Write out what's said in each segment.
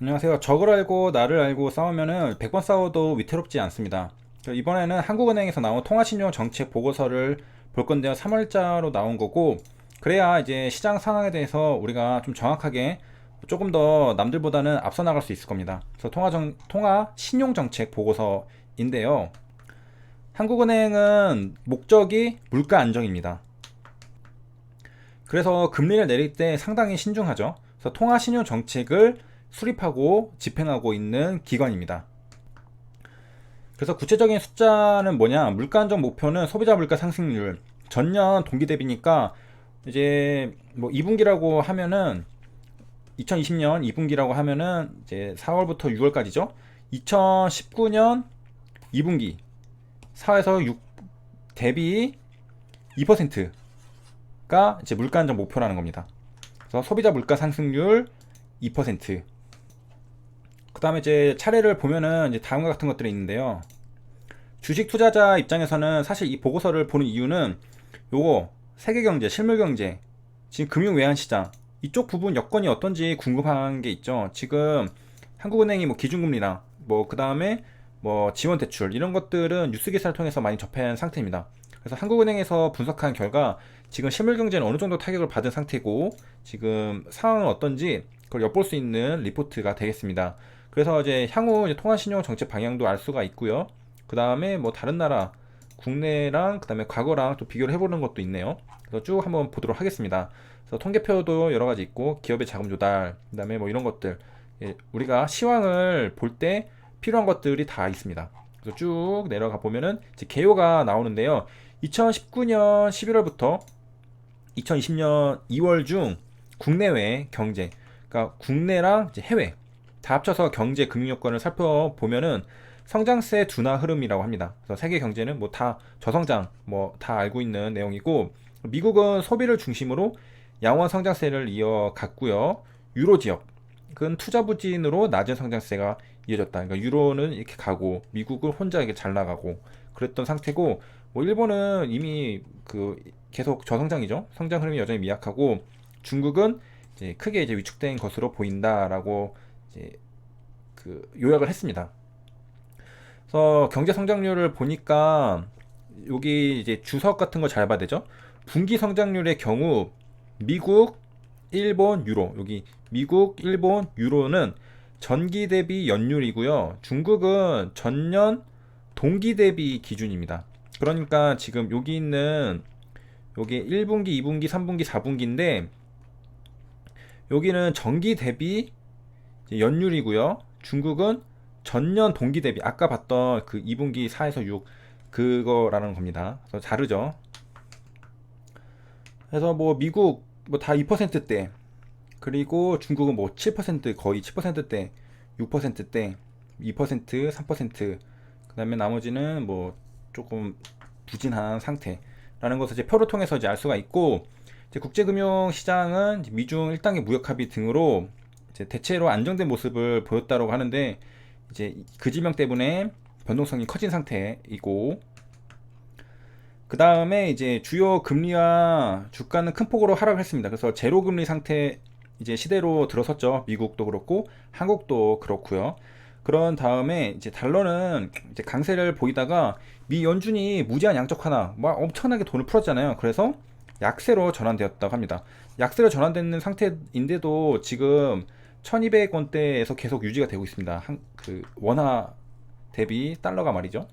안녕하세요. 적을 알고 나를 알고 싸우면은 100번 싸워도 위태롭지 않습니다. 이번에는 한국은행에서 나온 통화신용 정책 보고서를 볼 건데요. 3월자로 나온 거고, 그래야 이제 시장 상황에 대해서 우리가 좀 정확하게 조금 더 남들보다는 앞서 나갈 수 있을 겁니다. 그래서 통화 신용 정책 보고서인데요. 한국은행은 목적이 물가 안정입니다. 그래서 금리를 내릴 때 상당히 신중하죠. 그래서 통화 신용 정책을 수립하고 집행하고 있는 기관입니다. 그래서 구체적인 숫자는 뭐냐? 물가 안정 목표는 소비자 물가 상승률 전년 동기 대비니까 이제 뭐 2분기라고 하면은 2020년 2분기라고 하면은 이제 4월부터 6월까지죠. 2019년 2분기 4에서 6 대비 2%가 이제 물가 안정 목표라는 겁니다. 그래서 소비자 물가 상승률 2%. 그 다음에 이제 차례를 보면은 이제 다음과 같은 것들이 있는데요. 주식 투자자 입장에서는 사실 이 보고서를 보는 이유는 요거 세계경제, 실물경제, 지금 금융 외환시장 이쪽 부분 여건이 어떤지 궁금한 게 있죠. 지금 한국은행이 뭐 기준금리랑 뭐 그 다음에 뭐 지원대출 이런 것들은 뉴스 기사를 통해서 많이 접한 상태입니다. 그래서 한국은행에서 분석한 결과 지금 실물경제는 어느 정도 타격을 받은 상태고 지금 상황은 어떤지 그걸 엿볼 수 있는 리포트가 되겠습니다. 그래서 이제 향후 이제 통화신용 정책 방향도 알 수가 있고요. 그 다음에 뭐 다른 나라 국내랑 그 다음에 과거랑 또 비교를 해보는 것도 있네요. 그래서 쭉 한번 보도록 하겠습니다. 그래서 통계표도 여러 가지 있고 기업의 자금 조달 그 다음에 뭐 이런 것들 우리가 시황을 볼 때 필요한 것들이 다 있습니다. 그래서 쭉 내려가 보면은 이제 개요가 나오는데요. 2019년 11월부터 2020년 2월 중 국내외 경제, 그러니까 국내랑 이제 해외 다 합쳐서 경제 금융 여건을 살펴보면은 성장세 둔화 흐름이라고 합니다. 그래서 세계 경제는 뭐 다 저성장 뭐 다 알고 있는 내용이고 미국은 소비를 중심으로 양호한 성장세를 이어갔고요. 유로 지역은 투자 부진으로 낮은 성장세가 이어졌다. 그러니까 유로는 이렇게 가고 미국은 혼자 이렇게 잘 나가고 그랬던 상태고 뭐 일본은 이미 그 계속 저성장이죠. 성장 흐름이 여전히 미약하고 중국은 이제 크게 이제 위축된 것으로 보인다라고 이제 그 요약을 했습니다. 그래서 경제 성장률을 보니까 여기 이제 주석 같은 거 잘 봐야 되죠. 분기 성장률의 경우 미국, 일본, 유로 여기 미국, 일본, 유로는 전기 대비 연율이고요. 중국은 전년 동기 대비 기준입니다. 그러니까 지금 여기 있는 여기 1분기, 2분기, 3분기, 4분기인데 여기는 전기 대비 연율이고요. 중국은 전년 동기 대비 아까 봤던 그 2분기 4에서 6 그거라는 겁니다. 그래서 다르죠. 그래서 뭐 미국 뭐 다 2%대 그리고 중국은 뭐 7% 거의 7%대 6%대 2% 3% 그다음에 나머지는 뭐 조금 부진한 상태라는 것을 이제 표를 통해서 이제 알 수가 있고 이제 국제금융 시장은 미중 1단계 무역 합의 등으로 이제 대체로 안정된 모습을 보였다고 하는데 이제 그 지명 때문에 변동성이 커진 상태이고 그 다음에 이제 주요 금리와 주가는 큰 폭으로 하락했습니다. 그래서 제로 금리 상태 이제 시대로 들어섰죠. 미국도 그렇고 한국도 그렇고요. 그런 다음에 이제 달러는 이제 강세를 보이다가 미 연준이 무제한 양적 하나 막 엄청나게 돈을 풀었잖아요. 그래서 약세로 전환되었다고 합니다. 약세로 전환되는 상태인데도 지금 1200원대에서 계속 유지가 되고 있습니다. 그 원화 대비 달러가 말이죠.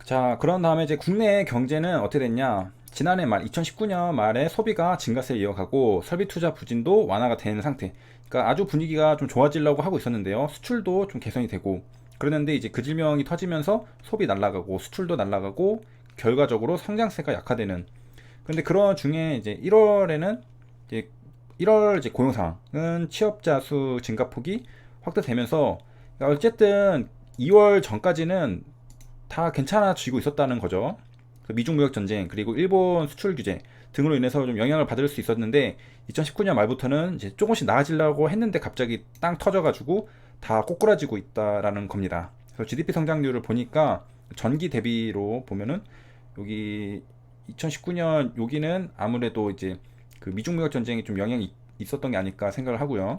자, 그런 다음에 이제 국내 경제는 어떻게 됐냐? 지난해 말 2019년 말에 소비가 증가세를 이어가고 설비 투자 부진도 완화가 되는 상태. 그러니까 아주 분위기가 좀 좋아지려고 하고 있었는데요. 수출도 좀 개선이 되고 그랬는데 이제 그 질병이 터지면서 소비 날아가고 수출도 날아가고 결과적으로 성장세가 약화되는. 근데 그런 중에 이제 1월에는 이제 1월 이제 고용 상황은 취업자 수 증가폭이 확대되면서 그러니까 어쨌든 2월 전까지는 다 괜찮아지고 있었다는 거죠. 미중 무역 전쟁 그리고 일본 수출 규제 등으로 인해서 좀 영향을 받을 수 있었는데 2019년 말부터는 이제 조금씩 나아지려고 했는데 갑자기 땅 터져가지고 다 꼬꾸라지고 있다라는 겁니다. 그래서 GDP 성장률을 보니까 전기 대비로 보면은 여기 2019년 여기는 아무래도 이제 그 미중 무역 전쟁이 좀 영향이 있었던 게 아닐까 생각을 하고요.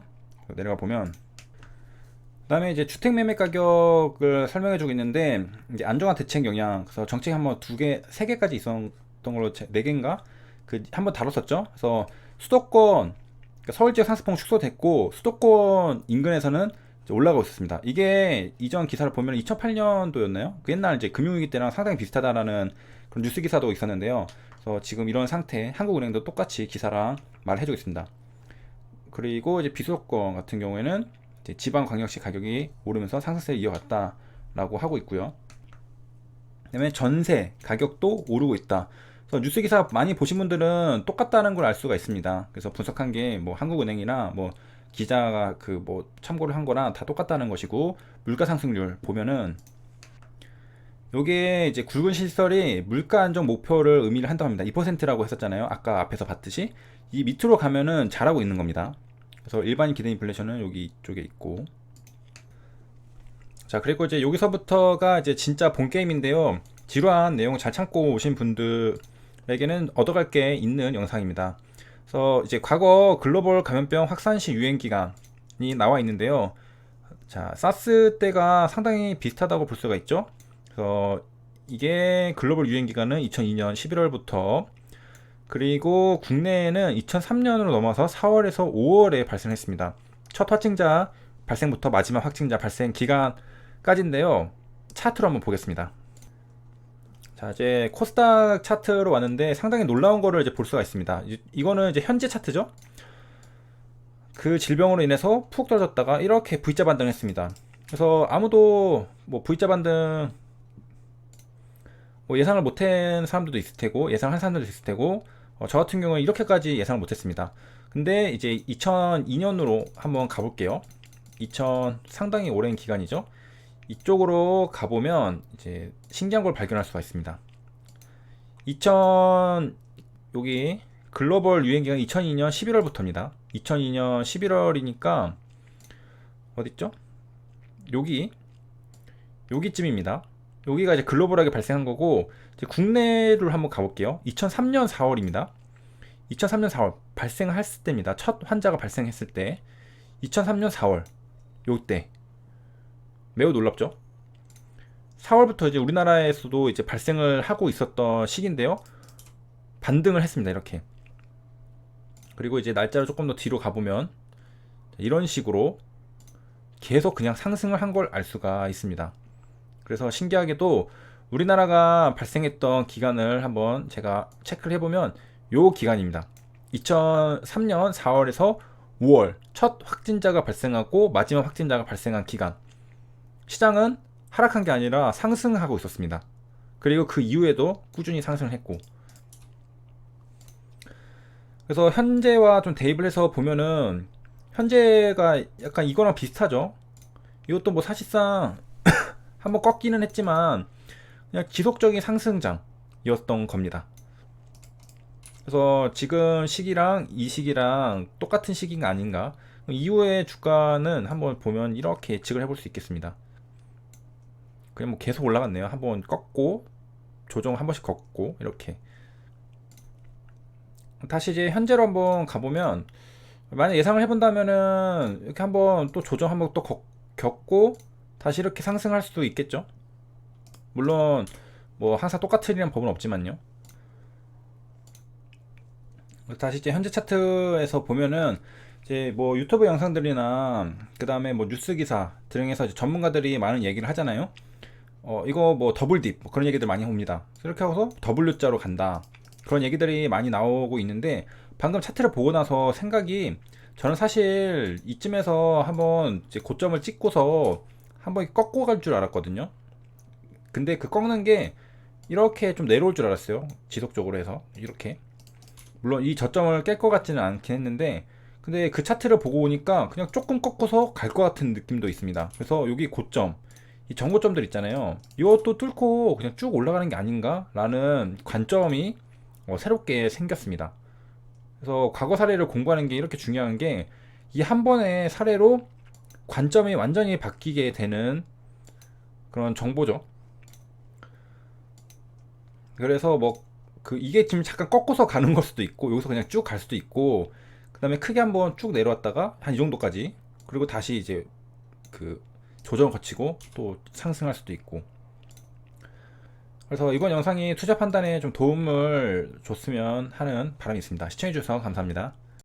내려가 보면 그다음에 이제 주택 매매 가격을 설명해 주고 있는데, 이제 안정화 대책 영향, 그래서 정책이 한번 두 개, 세 개까지 있었던 걸로, 네 개인가? 그 한번 다뤘었죠. 그래서 수도권, 그러니까 서울 지역 상승폭 축소됐고, 수도권 인근에서는 이제 올라가고 있었습니다. 이게 이전 기사를 보면 2008년도였나요? 그 옛날 이제 금융위기 때랑 상당히 비슷하다라는 그런 뉴스 기사도 있었는데요. 그래서 지금 이런 상태, 한국은행도 똑같이 기사랑 말해주고 있습니다. 그리고 이제 비수도권 같은 경우에는 이제 지방광역시 가격이 오르면서 상승세를 이어갔다라고 하고 있고요. 그다음에 전세 가격도 오르고 있다. 그래서 뉴스 기사 많이 보신 분들은 똑같다는 걸 알 수가 있습니다. 그래서 분석한 게 뭐 한국은행이나 뭐 기자가 그 뭐 참고를 한 거나 다 똑같다는 것이고, 물가 상승률 보면은 요게 이제 굵은 실설이 물가 안정 목표를 의미를 한다고 합니다. 2%라고 했었잖아요. 아까 앞에서 봤듯이 이 밑으로 가면은 잘하고 있는 겁니다. 그래서 일반인 기대 인플레이션은 여기 이쪽에 있고, 자 그리고 이제 여기서부터가 이제 진짜 본 게임인데요. 지루한 내용 잘 참고 오신 분들에게는 얻어갈 게 있는 영상입니다. 그래서 이제 과거 글로벌 감염병 확산 시 유행 기간이 나와 있는데요. 자 사스 때가 상당히 비슷하다고 볼 수가 있죠. 그래서 이게 글로벌 유행 기간은 2002년 11월부터, 그리고 국내에는 2003년으로 넘어서 4월에서 5월에 발생했습니다. 첫 확진자 발생부터 마지막 확진자 발생 기간까지인데요. 차트로 한번 보겠습니다. 자 이제 코스닥 차트로 왔는데 상당히 놀라운 거를 이제 볼 수가 있습니다. 이거는 이제 현재 차트죠. 그 질병으로 인해서 푹 떨어졌다가 이렇게 V자 반등했습니다. 그래서 아무도 뭐 V자 반등 뭐 예상을 못한 사람들도 있을 테고, 예상한 사람들도 있을 테고, 저 같은 경우는 이렇게까지 예상을 못했습니다. 근데 이제 2002년으로 한번 가볼게요. 2000 상당히 오랜 기간이죠. 이쪽으로 가보면 이제 신기한 걸 발견할 수가 있습니다. 2000 여기 글로벌 유행 기간 2002년 11월부터입니다. 2002년 11월이니까 어딨죠? 여기쯤입니다. 여기가 이제 글로벌하게 발생한 거고, 이제 국내를 한번 가볼게요. 2003년 4월입니다. 2003년 4월 발생했을 때입니다. 첫 환자가 발생했을 때 2003년 4월 요때 매우 놀랍죠. 4월부터 이제 우리나라에서도 이제 발생을 하고 있었던 시기인데요. 반등을 했습니다. 이렇게. 그리고 이제 날짜를 조금 더 뒤로 가보면 이런 식으로 계속 그냥 상승을 한 걸 알 수가 있습니다. 그래서 신기하게도 우리나라가 발생했던 기간을 한번 제가 체크를 해보면 요 기간입니다. 2003년 4월에서 5월 첫 확진자가 발생하고 마지막 확진자가 발생한 기간, 시장은 하락한 게 아니라 상승하고 있었습니다. 그리고 그 이후에도 꾸준히 상승을 했고, 그래서 현재와 좀 대입을 해서 보면은 현재가 약간 이거랑 비슷하죠. 이것도 뭐 사실상 한번 꺾기는 했지만 그냥 지속적인 상승장이었던 겁니다. 그래서 지금 시기랑 이 시기랑 똑같은 시기가 아닌가. 이후의 주가는 한번 보면 이렇게 예측을 해볼 수 있겠습니다. 그냥 뭐 계속 올라갔네요. 한번 꺾고 조정 한 번씩 걷고 이렇게. 다시 이제 현재로 한번 가보면, 만약 예상을 해본다면은 이렇게 한번 또 조정 한번 또 겪고 다시 이렇게 상승할 수도 있겠죠. 물론 뭐 항상 똑같으리란 법은 없지만요. 다시 이제 현재 차트에서 보면은 이제 뭐 유튜브 영상들이나 그 다음에 뭐 뉴스 기사 등에서 전문가들이 많은 얘기를 하잖아요. 이거 뭐 더블딥 뭐 그런 얘기들 많이 옵니다. 이렇게 하고서 W자로 간다, 그런 얘기들이 많이 나오고 있는데, 방금 차트를 보고 나서 생각이, 저는 사실 이쯤에서 한번 이제 고점을 찍고서 한번 꺾고 갈 줄 알았거든요. 근데 그 꺾는 게 이렇게 좀 내려올 줄 알았어요. 지속적으로 해서 이렇게. 물론 이 저점을 깰 것 같지는 않긴 했는데, 근데 그 차트를 보고 오니까 그냥 조금 꺾어서 갈 것 같은 느낌도 있습니다. 그래서 여기 고점, 이 정고점들 있잖아요. 이것도 뚫고 그냥 쭉 올라가는 게 아닌가 라는 관점이 새롭게 생겼습니다. 그래서 과거 사례를 공부하는 게 이렇게 중요한 게, 이 한 번의 사례로 관점이 완전히 바뀌게 되는 그런 정보죠. 그래서 뭐 이게 지금 잠깐 꺾어서 가는 걸 수도 있고, 여기서 그냥 쭉 갈 수도 있고, 그 다음에 크게 한번 쭉 내려왔다가 한 이 정도까지, 그리고 다시 이제 그 조정 거치고 또 상승할 수도 있고. 그래서 이번 영상이 투자 판단에 좀 도움을 줬으면 하는 바람이 있습니다. 시청해주셔서 감사합니다.